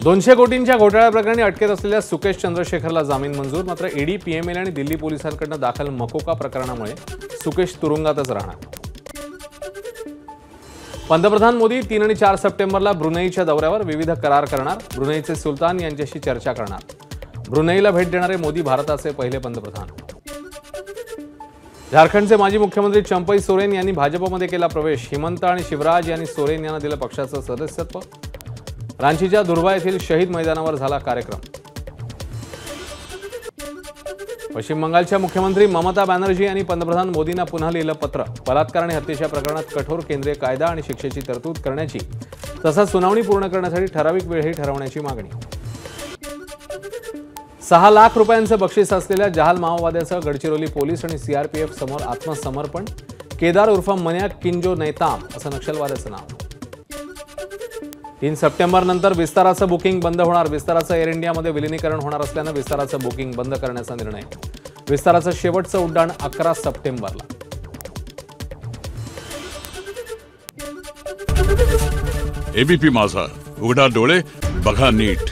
200 कोटींच्या घोटाळ्याप्रकरणी अटकेत असलेल्या सुकेश चंद्रशेखरला जामीन मंजूर। मात्र ईडी, पीएमएल आणि दिल्ली पोलिसांकडून दाखल मकोका प्रकरणामुळे सुकेश तुरुंगातच राहणार। पंतप्रधान मोदी 3 आणि 4 सप्टेंबरला ब्रुनेईच्या दौऱ्यावर विविध करार करणार। ब्रुनेईचे सुलतान यांच्याशी चर्चा करणार। ब्रुनेईला भेट देणारे मोदी भारताचे पहिले पंतप्रधान। झारखंडचे माजी मुख्यमंत्री चंपई सोरेन यांनी भाजपमध्ये केला प्रवेश। हिमंत आणि शिवराज यांनी सोरेन यांना दिलं पक्षाचं सदस्यत्व। रांचीच्या दुर्बा येथील शहीद मैदानावर झाला कार्यक्रम। पश्चिम बंगालच्या मुख्यमंत्री ममता बॅनर्जी यांनी पंतप्रधान मोदींना पुन्हा लिहिलं पत्र। बलात्कार आणि हत्येच्या प्रकरणात कठोर केंद्रीय कायदा आणि शिक्षेची तरतूद करण्याची तसंच सुनावणी पूर्ण करण्यासाठी ठराविक वेळही ठरवण्याची मागणी। 6 लाख रुपयांचं बक्षीस असलेल्या जहाल माओवाद्याचं गडचिरोली पोलीस आणि सीआरपीएफ समोर आत्मसमर्पण। केदार उर्फ मन्या किंजो नैताम असं नक्षलवाद्याचं नाव। 3 सप्टेंबर नंतर विस्ताराचं बुकिंग बंद होणार। विस्ताराचं एअर इंडियामध्ये विलीनीकरण होणार असल्यानं विस्ताराचं बुकिंग बंद करण्याचा निर्णय। विस्ताराचं शेवटचं उड्डाण 11 सप्टेंबरला। एबीपी माझा, उघडा डोळे बघा नीट।